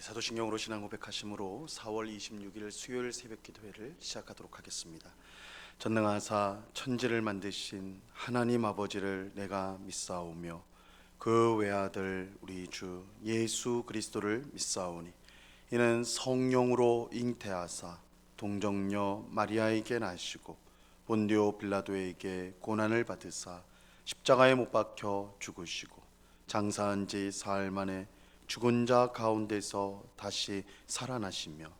사도신경으로 신앙 고백하심으로 4월 26일 수요일 새벽 기도회를 시작하도록 하겠습니다. 전능하사 천지를 만드신 하나님 아버지를 내가 믿사오며 그 외아들 우리 주 예수 그리스도를 믿사오니 이는 성령으로 잉태하사 동정녀 마리아에게 나시고 본디오 빌라도에게 고난을 받으사 십자가에 못 박혀 죽으시고 장사한 지 사흘 만에 죽은 자 가운데서 다시 살아나시며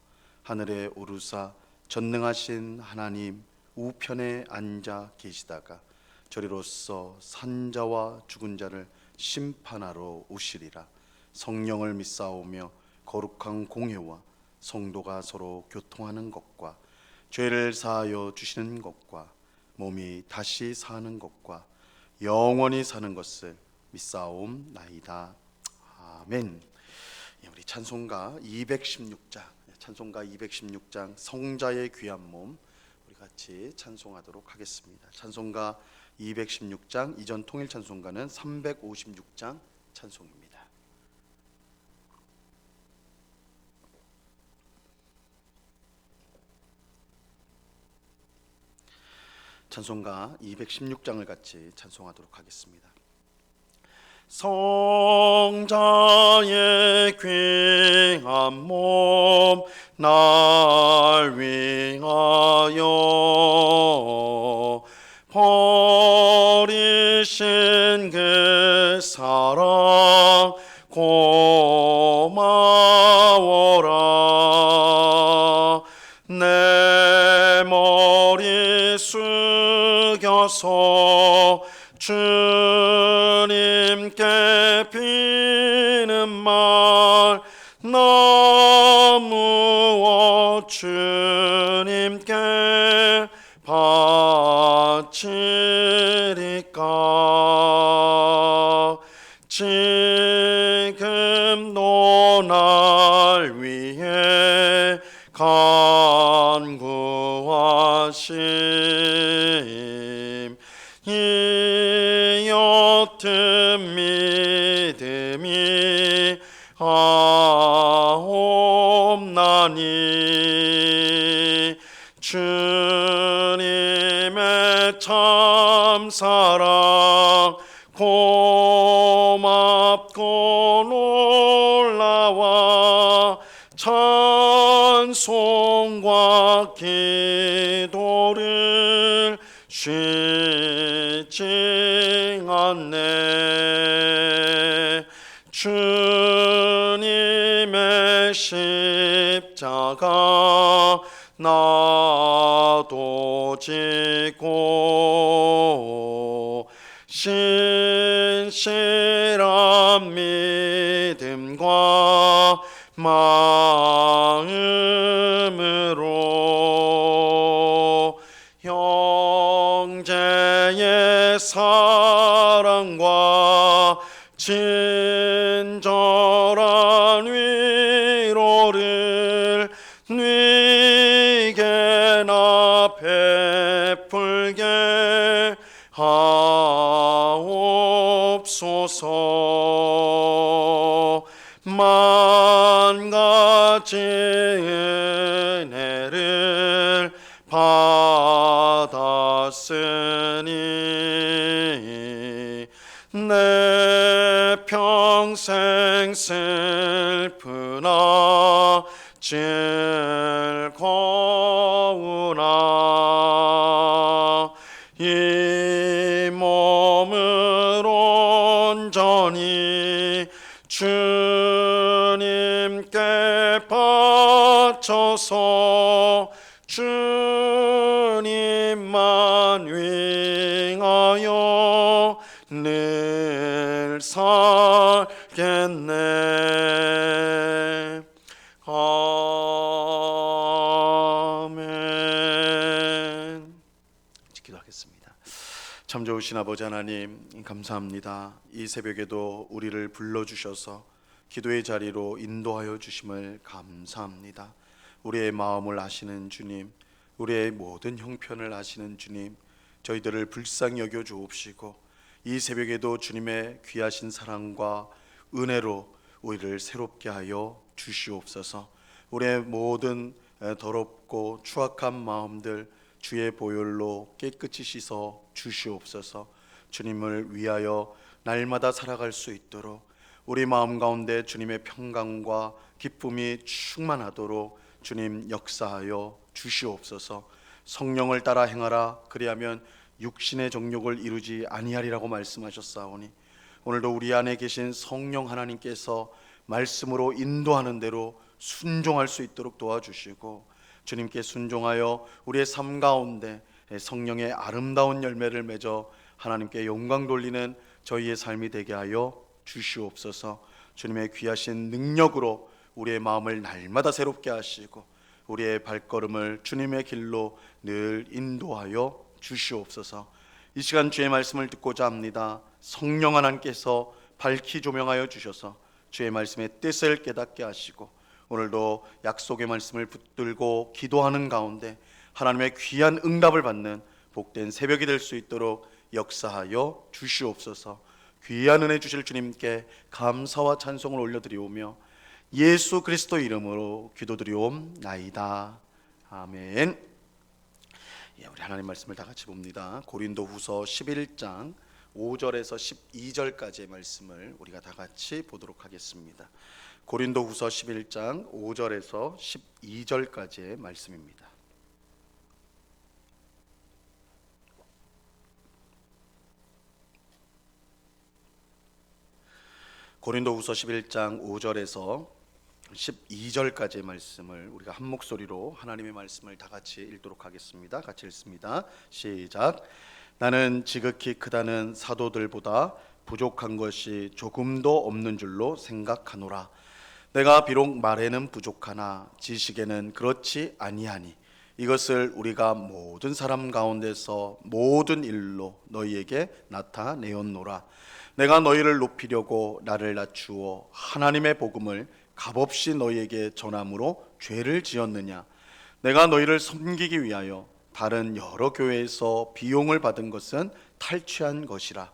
하늘에 오르사 전능하신 하나님 우편에 앉아 계시다가 저리로서 산 자와 죽은 자를 심판하러 오시리라. 성령을 믿사오며 거룩한 공회와 성도가 서로 교통하는 것과 죄를 사하여 주시는 것과 몸이 다시 사는 것과 영원히 사는 것을 믿사옵나이다. 아멘. 우리 찬송가 216장 성자의 귀한 몸 우리 같이 찬송하도록 하겠습니다. 찬송가 216장, 이전 통일 찬송가는 356장 찬송입니다. 찬송가 216장을 같이 찬송하도록 하겠습니다. 성자의 귀한 몸 날 위하여 버리신 그 사랑 고마워라. 내 머리 숙여서 주님께 비는 말 나무어 주님께 바치리까. 지금도 날 위해 간구하심 이 옅은 믿음이 하옵나니 주님의 참사랑 고맙고 놀라와 찬송과 기도를 쉬지 않네. 주님의 십자가 나도 지고 신실한 믿음과 마음으로 형제의 사랑과 친절한 위로를 네게나 베풀게 하옵소서. 만 가지 은혜를 받았으니 내 평생 슬프나 즐거우나 이 몸을 온전히 주님께 바쳐서 주님만 위하여 늘 살겠네. 아멘. 기도하겠습니다. 참 좋으신 아버지 하나님, 감사합니다. 이 새벽에도 우리를 불러주셔서 기도의 자리로 인도하여 주심을 감사합니다. 우리의 마음을 아시는 주님, 우리의 모든 형편을 아시는 주님, 저희들을 불쌍히 여겨 주옵시고 이 새벽에도 주님의 귀하신 사랑과 은혜로 우리를 새롭게 하여 주시옵소서. 우리의 모든 더럽고 추악한 마음들 주의 보혈로 깨끗이 씻어 주시옵소서. 주님을 위하여 날마다 살아갈 수 있도록 우리 마음 가운데 주님의 평강과 기쁨이 충만하도록 주님 역사하여 주시옵소서. 성령을 따라 행하라, 그리하면 육신의 정욕을 이루지 아니하리라고 말씀하셨사오니 오늘도 우리 안에 계신 성령 하나님께서 말씀으로 인도하는 대로 순종할 수 있도록 도와주시고, 주님께 순종하여 우리의 삶 가운데 성령의 아름다운 열매를 맺어 하나님께 영광 돌리는 저희의 삶이 되게 하여 주시옵소서. 주님의 귀하신 능력으로 우리의 마음을 날마다 새롭게 하시고 우리의 발걸음을 주님의 길로 늘 인도하여 주시옵소서. 이 시간 주의 말씀을 듣고자 합니다. 성령 하나님께서 밝히 조명하여 주셔서 주의 말씀의 뜻을 깨닫게 하시고 오늘도 약속의 말씀을 붙들고 기도하는 가운데 하나님의 귀한 응답을 받는 복된 새벽이 될 수 있도록 역사하여 주시옵소서. 귀한 은혜 주실 주님께 감사와 찬송을 올려드리오며 예수 그리스도 이름으로 기도드리옵나이다. 아멘. 우리 하나님 말씀을 다 같이 봅니다. 고린도후서 11장 5절에서 12절까지의 말씀을 우리가 다 같이 보도록 하겠습니다. 고린도후서 11장 5절에서 12절까지의 말씀입니다. 고린도후서 11장 5절에서 12절까지의 말씀을 우리가 한 목소리로 하나님의 말씀을 다 같이 읽도록 하겠습니다. 같이 읽습니다. 시작. 나는 지극히 크다는 사도들보다 부족한 것이 조금도 없는 줄로 생각하노라. 내가 비록 말에는 부족하나 지식에는 그렇지 아니하니 이것을 우리가 모든 사람 가운데서 모든 일로 너희에게 나타내었노라. 내가 너희를 높이려고 나를 낮추어 하나님의 복음을 값없이 너희에게 전함으로 죄를 지었느냐? 내가 너희를 섬기기 위하여 다른 여러 교회에서 비용을 받은 것은 탈취한 것이라.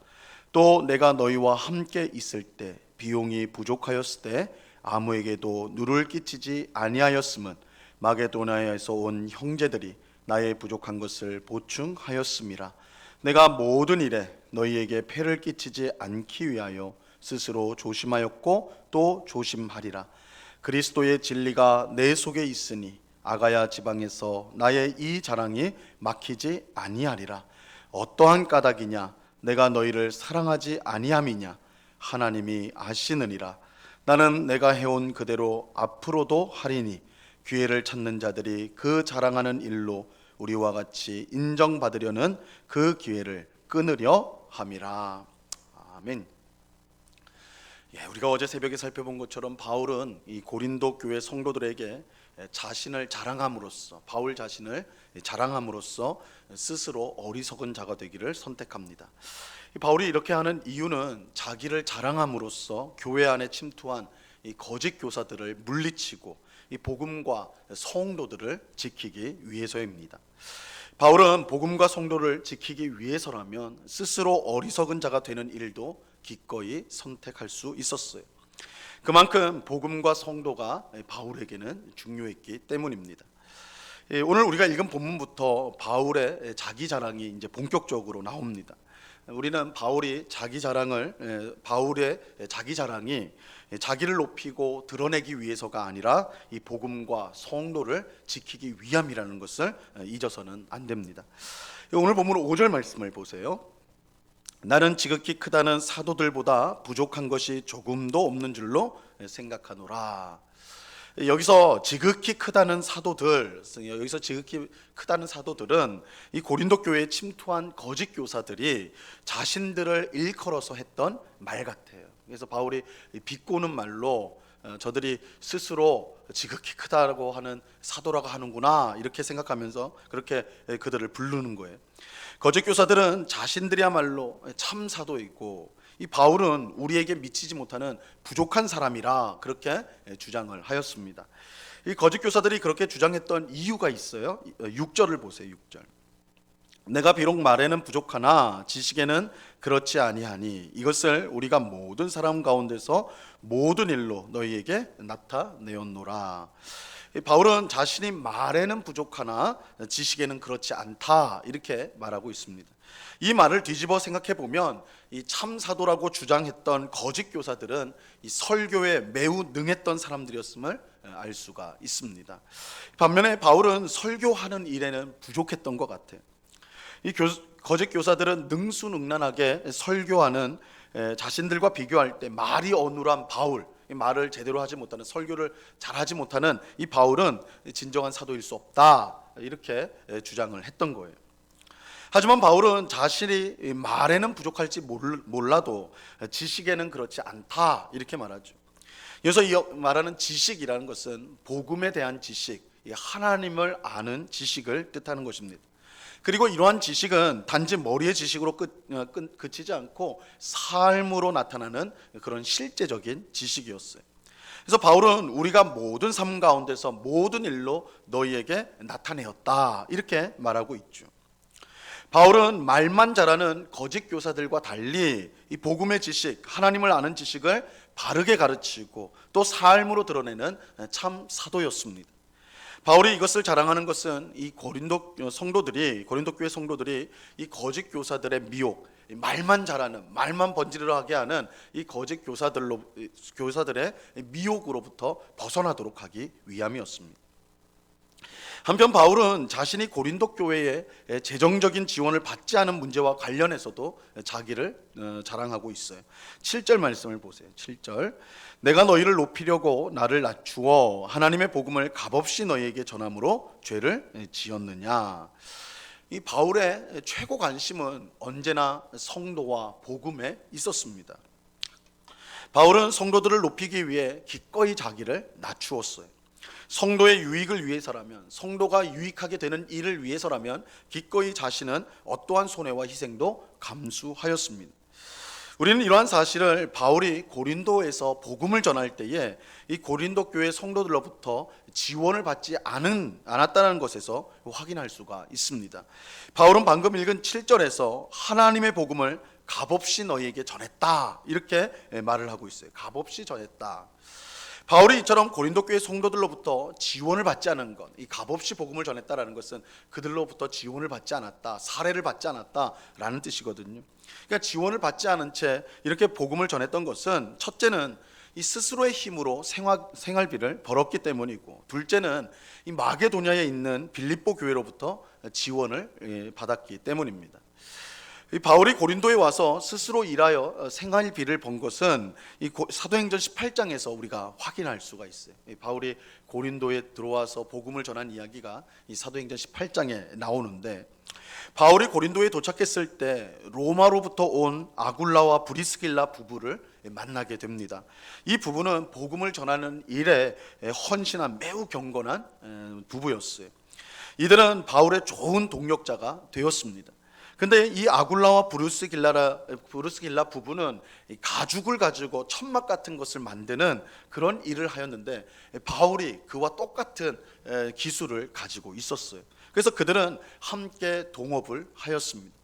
또 내가 너희와 함께 있을 때 비용이 부족하였을 때 아무에게도 누를 끼치지 아니하였음은 마게도냐에서 온 형제들이 나의 부족한 것을 보충하였음이라. 내가 모든 일에 너희에게 폐를 끼치지 않기 위하여 스스로 조심하였고 또 조심하리라. 그리스도의 진리가 내 속에 있으니 아가야 지방에서 나의 이 자랑이 막히지 아니하리라. 어떠한 까닭이냐? 내가 너희를 사랑하지 아니함이냐? 하나님이 아시느니라. 나는 내가 해온 그대로 앞으로도 하리니 기회를 찾는 자들이 그 자랑하는 일로 우리와 같이 인정받으려는 그 기회를 끊으려 함이라. 아멘. 우리가 어제 새벽에 살펴본 것처럼 바울은 이 고린도 교회 성도들에게 자신을 자랑함으로써, 바울 자신을 자랑함으로써 스스로 어리석은 자가 되기를 선택합니다. 바울이 이렇게 하는 이유는 자기를 자랑함으로써 교회 안에 침투한 이 거짓 교사들을 물리치고 이 복음과 성도들을 지키기 위해서입니다. 바울은 복음과 성도를 지키기 위해서라면 스스로 어리석은 자가 되는 일도 기꺼이 선택할 수 있었어요. 그만큼 복음과 성도가 바울에게는 중요했기 때문입니다. 오늘 우리가 읽은 본문부터 바울의 자기 자랑이 이제 본격적으로 나옵니다. 우리는 바울의 자기 자랑이 자기를 높이고 드러내기 위해서가 아니라 이 복음과 성도를 지키기 위함이라는 것을 잊어서는 안 됩니다. 오늘 본문 5절 말씀을 보세요. 나는 지극히 크다는 사도들보다 부족한 것이 조금도 없는 줄로 생각하노라. 여기서 지극히 크다는 사도들은 이 고린도 교회에 침투한 거짓 교사들이 자신들을 일컬어서 했던 말 같아요. 그래서 바울이 비꼬는 말로 저들이 스스로 지극히 크다고 하는 사도라고 하는구나 이렇게 생각하면서 그렇게 그들을 부르는 거예요. 거짓 교사들은 자신들이야말로 참 사도이고 이 바울은 우리에게 미치지 못하는 부족한 사람이라 그렇게 주장을 하였습니다. 이 거짓 교사들이 그렇게 주장했던 이유가 있어요. 6절을 보세요. 6절. 내가 비록 말에는 부족하나 지식에는 그렇지 아니하니 이것을 우리가 모든 사람 가운데서 모든 일로 너희에게 나타내었노라. 바울은 자신이 말에는 부족하나 지식에는 그렇지 않다 이렇게 말하고 있습니다. 이 말을 뒤집어 생각해 보면 이 참사도라고 주장했던 거짓 교사들은 이 설교에 매우 능했던 사람들이었음을 알 수가 있습니다. 반면에 바울은 설교하는 일에는 부족했던 것 같아요. 이 거짓 교사들은 능수능란하게 설교하는 자신들과 비교할 때 말이 어눌한 바울, 이 말을 제대로 하지 못하는, 설교를 잘하지 못하는 이 바울은 진정한 사도일 수 없다 이렇게 주장을 했던 거예요. 하지만 바울은 자신이 말에는 부족할지 몰라도 지식에는 그렇지 않다 이렇게 말하죠. 여기서 이 말하는 지식이라는 것은 복음에 대한 지식, 하나님을 아는 지식을 뜻하는 것입니다. 그리고 이러한 지식은 단지 머리의 지식으로 그치지 않고 삶으로 나타나는 그런 실제적인 지식이었어요. 그래서 바울은 우리가 모든 삶 가운데서 모든 일로 너희에게 나타내었다 이렇게 말하고 있죠. 바울은 말만 잘하는 거짓 교사들과 달리 이 복음의 지식, 하나님을 아는 지식을 바르게 가르치고 또 삶으로 드러내는 참 사도였습니다. 바울이 이것을 자랑하는 것은 이 고린도 교회 성도들이 이 거짓 교사들의 미혹, 말만 잘하는, 말만 번지르르하게 하는 이 거짓 교사들의 미혹으로부터 벗어나도록 하기 위함이었습니다. 한편 바울은 자신이 고린도 교회에 재정적인 지원을 받지 않은 문제와 관련해서도 자기를 자랑하고 있어요. 7절 말씀을 보세요. 7절 내가 너희를 높이려고 나를 낮추어 하나님의 복음을 값없이 너희에게 전함으로 죄를 지었느냐. 이 바울의 최고 관심은 언제나 성도와 복음에 있었습니다. 바울은 성도들을 높이기 위해 기꺼이 자기를 낮추었어요. 성도의 유익을 위해서라면, 성도가 유익하게 되는 일을 위해서라면 기꺼이 자신은 어떠한 손해와 희생도 감수하였습니다. 우리는 이러한 사실을 바울이 고린도에서 복음을 전할 때에 이 고린도 교회 성도들로부터 지원을 받지 않았다는 것에서 확인할 수가 있습니다. 바울은 방금 읽은 7절에서 하나님의 복음을 값없이 너희에게 전했다 이렇게 말을 하고 있어요. 값없이 전했다. 바울이 이처럼 고린도 교회 성도들로부터 지원을 받지 않은 것, 이 값없이 복음을 전했다라는 것은 그들로부터 지원을 받지 않았다, 사례를 받지 않았다라는 뜻이거든요. 그러니까 지원을 받지 않은 채 이렇게 복음을 전했던 것은 첫째는 이 스스로의 힘으로 생활비를 벌었기 때문이고, 둘째는 이 마게도냐에 있는 빌립보 교회로부터 지원을 받았기 때문입니다. 이 바울이 고린도에 와서 스스로 일하여 생활비를 번 것은 이 사도행전 18장에서 우리가 확인할 수가 있어요. 이 바울이 고린도에 들어와서 복음을 전한 이야기가 이 사도행전 18장에 나오는데, 바울이 고린도에 도착했을 때 로마로부터 온 아굴라와 브리스길라 부부를 만나게 됩니다. 이 부부는 복음을 전하는 일에 헌신한 매우 경건한 부부였어요. 이들은 바울의 좋은 동력자가 되었습니다. 근데 이 아굴라와 브루스길라 부부는 가죽을 가지고 천막 같은 것을 만드는 그런 일을 하였는데, 바울이 그와 똑같은 기술을 가지고 있었어요. 그래서 그들은 함께 동업을 하였습니다.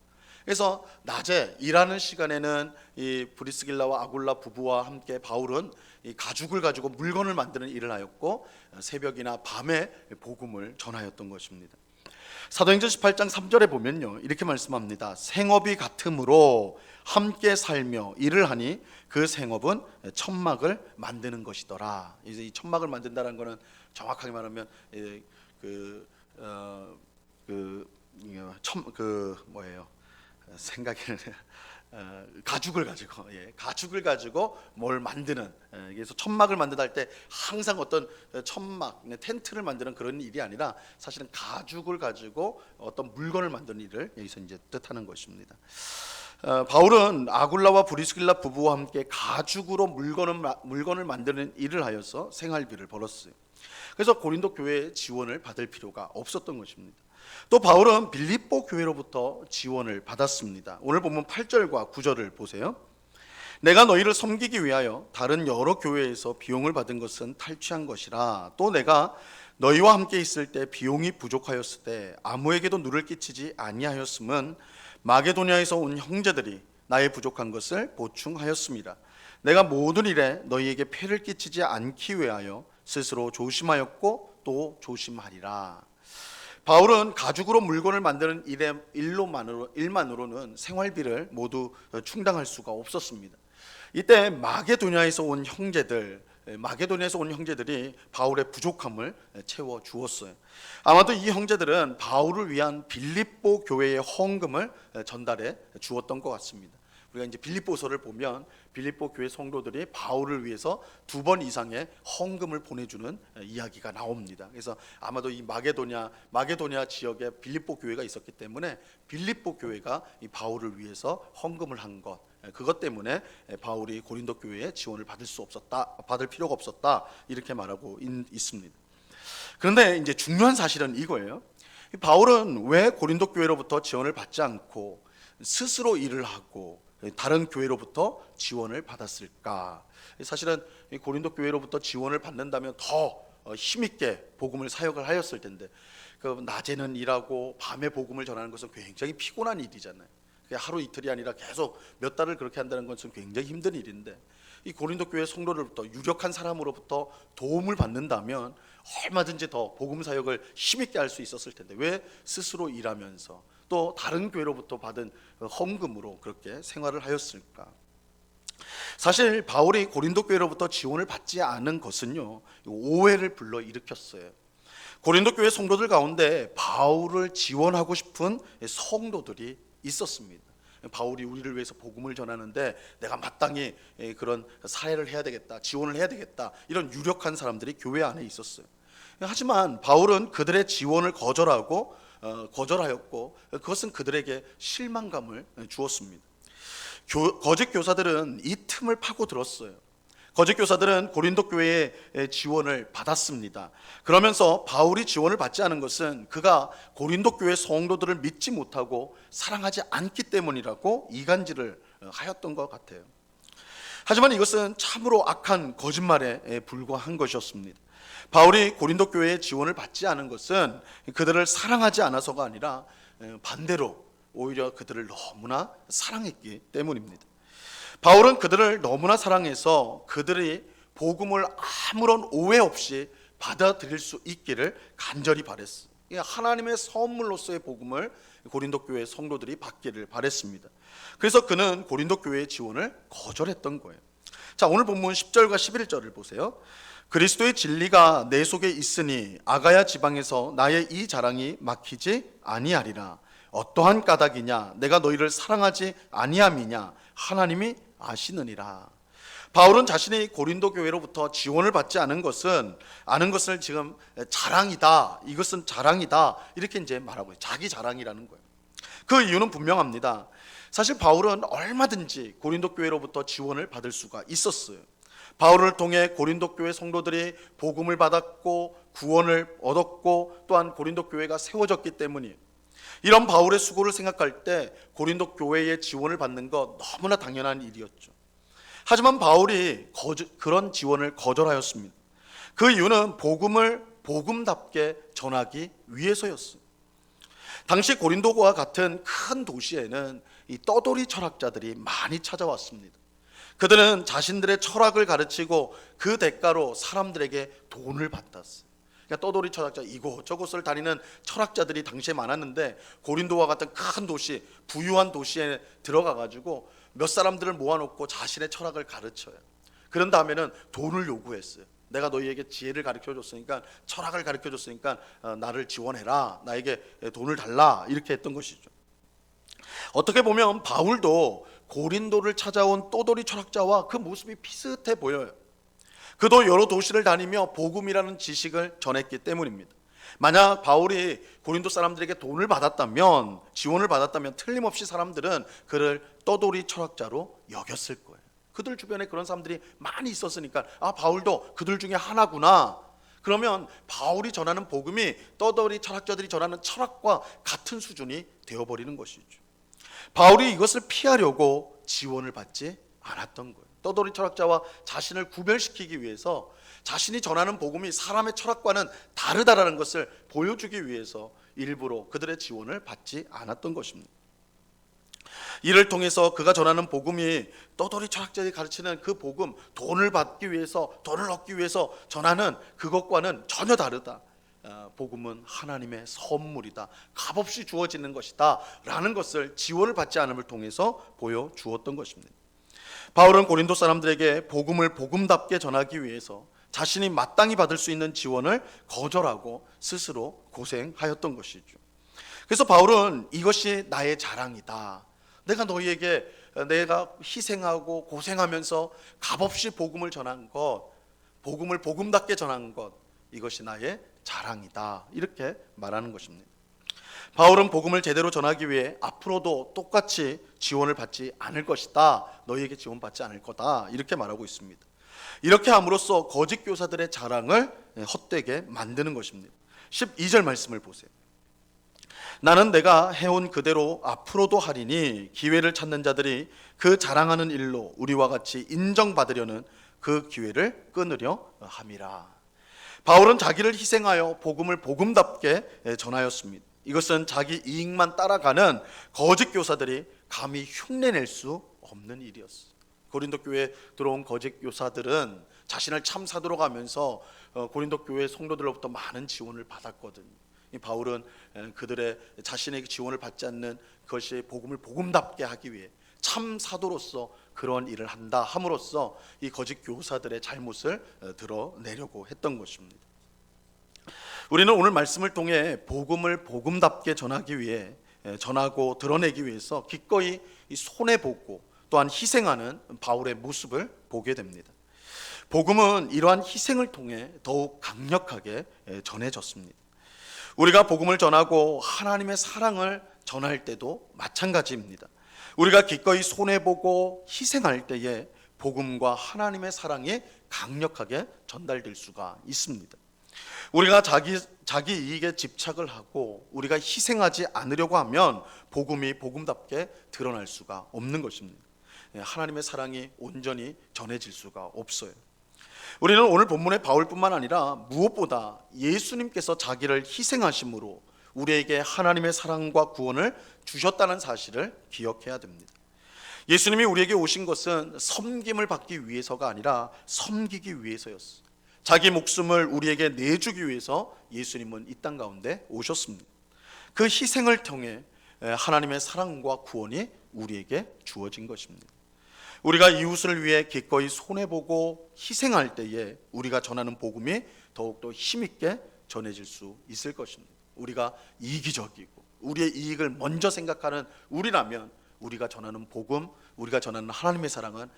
그래서 낮에 일하는 시간에는 이 브리스길라와 아굴라 부부와 함께 바울은 이 가죽을 가지고 물건을 만드는 일을 하였고, 새벽이나 밤에 복음을 전하였던 것입니다. 사도행전 18장 3절에 보면요, 이렇게 말씀합니다. 생업이 같으므로 함께 살며 일을 하니 그 생업은 천막을 만드는 것이더라. 이제 이 천막을 만든다는 것은 정확하게 말하면 가죽을 가지고 뭘 만드는, 그래서 천막을 만든다 할 때 항상 어떤 천막, 텐트를 만드는 그런 일이 아니라 사실은 가죽을 가지고 어떤 물건을 만드는 일을 여기서 이제 뜻하는 것입니다. 바울은 아굴라와 브리스길라 부부와 함께 가죽으로 물건을 만드는 일을 하여서 생활비를 벌었어요. 그래서 고린도 교회의 지원을 받을 필요가 없었던 것입니다. 또 바울은 빌립보 교회로부터 지원을 받았습니다. 오늘 보면 8절과 9절을 보세요. 내가 너희를 섬기기 위하여 다른 여러 교회에서 비용을 받은 것은 탈취한 것이라. 또 내가 너희와 함께 있을 때 비용이 부족하였을 때 아무에게도 누를 끼치지 아니하였음은 마게도냐에서 온 형제들이 나의 부족한 것을 보충하였습니다. 내가 모든 일에 너희에게 폐를 끼치지 않기 위하여 스스로 조심하였고 또 조심하리라. 바울은 가죽으로 물건을 만드는 일만으로는 생활비를 모두 충당할 수가 없었습니다. 이때 마게도냐에서 온 형제들이 바울의 부족함을 채워 주었어요. 아마도 이 형제들은 바울을 위한 빌립보 교회의 헌금을 전달해 주었던 것 같습니다. 우리가 이제 빌립보서를 보면 빌립보 교회 성도들이 바울을 위해서 2번 이상의 헌금을 보내주는 이야기가 나옵니다. 그래서 아마도 이 마게도냐 지역에 빌립보 교회가 있었기 때문에 빌립보 교회가 이 바울을 위해서 헌금을 한 것, 그것 때문에 바울이 고린도 교회에 지원을 받을 필요가 없었다, 이렇게 말하고 있습니다. 그런데 이제 중요한 사실은 이거예요. 바울은 왜 고린도 교회로부터 지원을 받지 않고 스스로 일을 하고 다른 교회로부터 지원을 받았을까? 사실은 고린도 교회로부터 지원을 받는다면 더 힘있게 복음을 사역을 하였을 텐데, 그 낮에는 일하고 밤에 복음을 전하는 것은 굉장히 피곤한 일이잖아요. 하루 이틀이 아니라 계속 몇 달을 그렇게 한다는 것은 굉장히 힘든 일인데, 이 고린도 교회 성도들부터, 유력한 사람으로부터 도움을 받는다면 얼마든지 더 복음 사역을 힘있게 할 수 있었을 텐데, 왜 스스로 일하면서 또 다른 교회로부터 받은 헌금으로 그렇게 생활을 하였을까? 사실 바울이 고린도 교회로부터 지원을 받지 않은 것은요, 오해를 불러일으켰어요. 고린도 교회 성도들 가운데 바울을 지원하고 싶은 성도들이 있었습니다. 바울이 우리를 위해서 복음을 전하는데 내가 마땅히 그런 사회를 해야 되겠다, 지원을 해야 되겠다, 이런 유력한 사람들이 교회 안에 있었어요. 하지만 바울은 그들의 지원을 거절하였고 그것은 그들에게 실망감을 주었습니다. 거짓 교사들은 이 틈을 파고들었어요. 거짓 교사들은 고린도 교회의 지원을 받았습니다. 그러면서 바울이 지원을 받지 않은 것은 그가 고린도 교회 성도들을 믿지 못하고 사랑하지 않기 때문이라고 이간질을 하였던 것 같아요. 하지만 이것은 참으로 악한 거짓말에 불과한 것이었습니다. 바울이 고린도 교회의 지원을 받지 않은 것은 그들을 사랑하지 않아서가 아니라 반대로 오히려 그들을 너무나 사랑했기 때문입니다. 바울은 그들을 너무나 사랑해서 그들이 복음을 아무런 오해 없이 받아들일 수 있기를 간절히 바랬어요. 하나님의 선물로서의 복음을 고린도 교회 성도들이 받기를 바랬습니다. 그래서 그는 고린도 교회의 지원을 거절했던 거예요. 자, 오늘 본문 10절과 11절을 보세요. 그리스도의 진리가 내 속에 있으니 아가야 지방에서 나의 이 자랑이 막히지 아니하리라. 어떠한 까닭이냐? 내가 너희를 사랑하지 아니함이냐? 하나님이 아시느니라. 바울은 자신이 고린도 교회로부터 지원을 받지 않은 것을 지금 자랑이다, 이것은 자랑이다, 이렇게 이제 말하고 있어요. 자기 자랑이라는 거예요. 그 이유는 분명합니다. 사실 바울은 얼마든지 고린도 교회로부터 지원을 받을 수가 있었어요. 바울을 통해 고린도 교회 성도들이 복음을 받았고 구원을 얻었고 또한 고린도 교회가 세워졌기 때문이에요. 이런 바울의 수고를 생각할 때 고린도 교회의 지원을 받는 것 너무나 당연한 일이었죠. 하지만 바울이 그런 지원을 거절하였습니다. 그 이유는 복음을 복음답게 전하기 위해서였어요. 당시 고린도와 같은 큰 도시에는 이 떠돌이 철학자들이 많이 찾아왔습니다. 그들은 자신들의 철학을 가르치고 그 대가로 사람들에게 돈을 받았어요. 그러니까 떠돌이 철학자, 이곳저곳을 다니는 철학자들이 당시에 많았는데 고린도와 같은 큰 도시, 부유한 도시에 들어가 가지고 몇 사람들을 모아놓고 자신의 철학을 가르쳐요. 그런 다음에는 돈을 요구했어요. 내가 너희에게 지혜를 가르쳐줬으니까, 철학을 가르쳐줬으니까 나를 지원해라, 나에게 돈을 달라, 이렇게 했던 것이죠. 어떻게 보면 바울도 고린도를 찾아온 떠돌이 철학자와 그 모습이 비슷해 보여요. 그도 여러 도시를 다니며 복음이라는 지식을 전했기 때문입니다. 만약 바울이 고린도 사람들에게 돈을 받았다면, 지원을 받았다면 틀림없이 사람들은 그를 떠돌이 철학자로 여겼을 거예요. 그들 주변에 그런 사람들이 많이 있었으니까 바울도 그들 중에 하나구나. 그러면 바울이 전하는 복음이 떠돌이 철학자들이 전하는 철학과 같은 수준이 되어버리는 것이죠. 바울이 이것을 피하려고 지원을 받지 않았던 거예요. 떠돌이 철학자와 자신을 구별시키기 위해서, 자신이 전하는 복음이 사람의 철학과는 다르다라는 것을 보여주기 위해서 일부러 그들의 지원을 받지 않았던 것입니다. 이를 통해서 그가 전하는 복음이 떠돌이 철학자들이 가르치는 그 복음, 돈을 받기 위해서, 돈을 얻기 위해서 전하는 그것과는 전혀 다르다. 복음은 하나님의 선물이다, 값없이 주어지는 것이다 라는 것을 지원을 받지 않음을 통해서 보여주었던 것입니다. 바울은 고린도 사람들에게 복음을 복음답게 전하기 위해서 자신이 마땅히 받을 수 있는 지원을 거절하고 스스로 고생하였던 것이죠. 그래서 바울은 이것이 나의 자랑이다, 내가 너희에게 내가 희생하고 고생하면서 값없이 복음을 전한 것, 복음을 복음답게 전한 것, 이것이 나의 자랑이다, 이렇게 말하는 것입니다. 바울은 복음을 제대로 전하기 위해 앞으로도 똑같이 지원을 받지 않을 것이다, 너희에게 지원받지 않을 거다, 이렇게 말하고 있습니다. 이렇게 함으로써 거짓 교사들의 자랑을 헛되게 만드는 것입니다. 12절 말씀을 보세요. 나는 내가 해온 그대로 앞으로도 하리니 기회를 찾는 자들이 그 자랑하는 일로 우리와 같이 인정받으려는 그 기회를 끊으려 함이라. 바울은 자기를 희생하여 복음을 복음답게 전하였습니다. 이것은 자기 이익만 따라가는 거짓 교사들이 감히 흉내낼 수 없는 일이었어요. 고린도 교회에 들어온 거짓 교사들은 자신을 참 사도로 가면서 고린도 교회 성도들로부터 많은 지원을 받았거든요. 바울은 그들의 자신에게 지원을 받지 않는 그것이 복음을 복음답게 하기 위해 참 사도로서 그런 일을 한다 함으로써 이 거짓 교사들의 잘못을 드러내려고 했던 것입니다. 우리는 오늘 말씀을 통해 복음을 복음답게 전하기 위해 전하고 드러내기 위해서 기꺼이 손해보고 또한 희생하는 바울의 모습을 보게 됩니다. 복음은 이러한 희생을 통해 더욱 강력하게 전해졌습니다. 우리가 복음을 전하고 하나님의 사랑을 전할 때도 마찬가지입니다. 우리가 기꺼이 손해보고 희생할 때에 복음과 하나님의 사랑이 강력하게 전달될 수가 있습니다. 우리가 자기 이익에 집착을 하고 우리가 희생하지 않으려고 하면 복음이 복음답게 드러날 수가 없는 것입니다. 하나님의 사랑이 온전히 전해질 수가 없어요. 우리는 오늘 본문의 바울뿐만 아니라 무엇보다 예수님께서 자기를 희생하심으로 우리에게 하나님의 사랑과 구원을 주셨다는 사실을 기억해야 됩니다. 예수님이 우리에게 오신 것은 섬김을 받기 위해서가 아니라 섬기기 위해서였어요. 자기 목숨을 우리에게 내주기 위해서 예수님은 이 땅 가운데 오셨습니다. 그 희생을 통해 하나님의 사랑과 구원이 우리에게 주어진 것입니다. 우리가 이웃을 위해 기꺼이 손해보고 희생할 때에 우리가 전하는 복음이 더욱더 힘있게 전해질 수 있을 것입니다. 우리가 이기적이고 우리의 이익을 먼저 생각하는 우리라면 우리가 전하는 복음, 우리가 전하는 하나님의 사랑은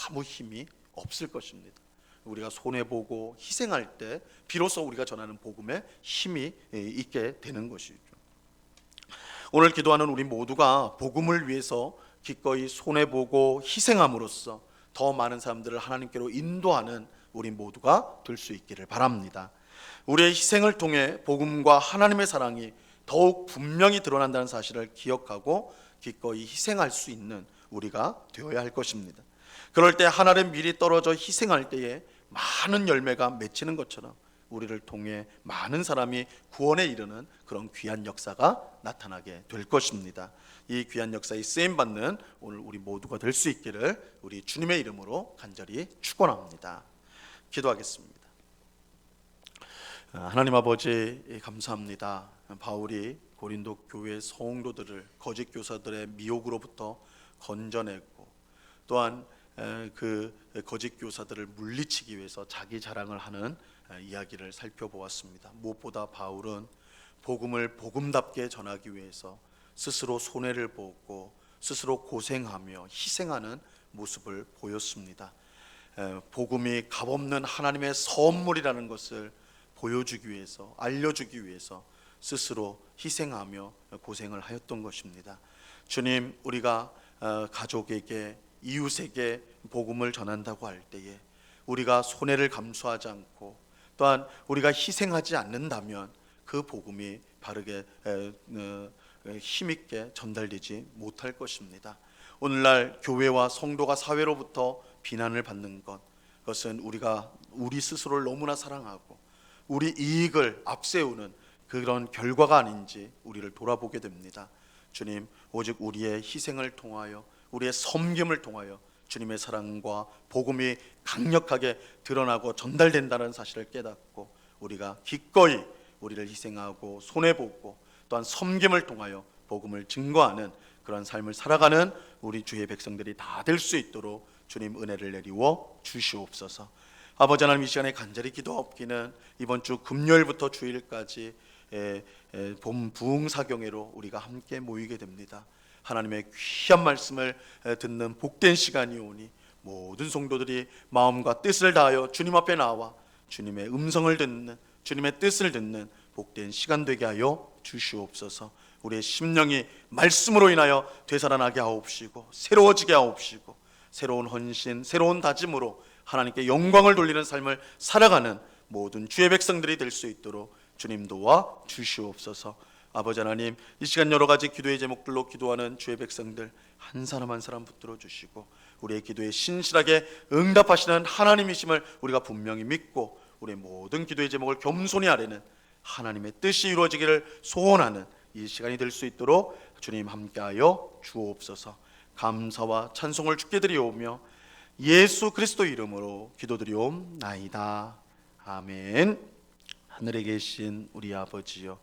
아무 힘이 없을 것입니다. 우리가 손해보고 희생할 때 비로소 우리가 전하는 복음에 힘이 있게 되는 것이죠. 오늘 기도하는 우리 모두가 복음을 위해서 기꺼이 손해보고 희생함으로써 더 많은 사람들을 하나님께로 인도하는 우리 모두가 될 수 있기를 바랍니다. 우리의 희생을 통해 복음과 하나님의 사랑이 더욱 분명히 드러난다는 사실을 기억하고 기꺼이 희생할 수 있는 우리가 되어야 할 것입니다. 그럴 때 하늘의 밀이 떨어져 희생할 때에 많은 열매가 맺히는 것처럼 우리를 통해 많은 사람이 구원에 이르는 그런 귀한 역사가 나타나게 될 것입니다. 이 귀한 역사에 쓰임받는 오늘 우리 모두가 될 수 있기를 우리 주님의 이름으로 간절히 축원합니다. 기도하겠습니다. 하나님 아버지 감사합니다. 바울이 고린도 교회 성도들을 거짓 교사들의 미혹으로부터 건져내고 또한 그 거짓 교사들을 물리치기 위해서 자기 자랑을 하는 이야기를 살펴보았습니다. 무엇보다 바울은 복음을 복음답게 전하기 위해서 스스로 손해를 보고 스스로 고생하며 희생하는 모습을 보였습니다. 복음이 값없는 하나님의 선물이라는 것을 보여주기 위해서, 알려주기 위해서 스스로 희생하며 고생을 하였던 것입니다. 주님, 우리가 가족에게, 이웃에게 복음을 전한다고 할 때에 우리가 손해를 감수하지 않고 또한 우리가 희생하지 않는다면 그 복음이 바르게 힘있게 전달되지 못할 것입니다. 오늘날 교회와 성도가 사회로부터 비난을 받는 것, 그것은 우리 스스로를 너무나 사랑하고 우리 이익을 앞세우는 그런 결과가 아닌지 우리를 돌아보게 됩니다. 주님, 오직 우리의 희생을 통하여, 우리의 섬김을 통하여 주님의 사랑과 복음이 강력하게 드러나고 전달된다는 사실을 깨닫고 우리가 기꺼이 우리를 희생하고 손해보고 또한 섬김을 통하여 복음을 증거하는 그런 삶을 살아가는 우리 주의 백성들이 다 될 수 있도록 주님 은혜를 내리워 주시옵소서. 아버지 하나님, 이 시간에 간절히 기도하옵기는 이번 주 금요일부터 주일까지 봄 부흥사경회로 우리가 함께 모이게 됩니다. 하나님의 귀한 말씀을 듣는 복된 시간이 오니 모든 성도들이 마음과 뜻을 다하여 주님 앞에 나와 주님의 음성을 듣는, 주님의 뜻을 듣는 복된 시간 되게 하여 주시옵소서. 우리의 심령이 말씀으로 인하여 되살아나게 하옵시고 새로워지게 하옵시고 새로운 헌신, 새로운 다짐으로 하나님께 영광을 돌리는 삶을 살아가는 모든 주의 백성들이 될 수 있도록 주님 도와 주시옵소서. 아버지 하나님, 이 시간 여러 가지 기도의 제목들로 기도하는 주의 백성들 한 사람 한 사람 붙들어 주시고 우리의 기도에 신실하게 응답하시는 하나님이심을 우리가 분명히 믿고 우리의 모든 기도의 제목을 겸손히 아뢰는 하나님의 뜻이 이루어지기를 소원하는 이 시간이 될 수 있도록 주님 함께하여 주옵소서. 감사와 찬송을 주께 드리오며 예수 그리스도 이름으로 기도드리옵나이다. 아멘. 하늘에 계신 우리 아버지여,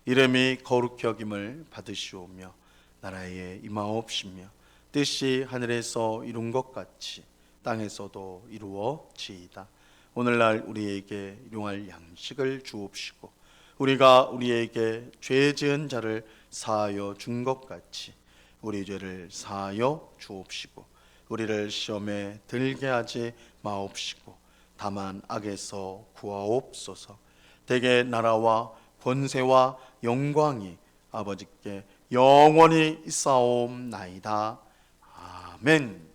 이름이 거룩히 여김을 받으시오며 나라에 임하옵시며 뜻이 하늘에서 이룬 것 같이 땅에서도 이루어지이다. 오늘날 우리에게 일용할 양식을 주옵시고 우리가 우리에게 죄 지은 자를 사하여 준 것 같이 우리 죄를 사하여 주옵시고 우리를 시험에 들게 하지 마옵시고 다만 악에서 구하옵소서. 대개 나라와 권세와 영광이 아버지께 영원히 있사옵나이다. 아멘.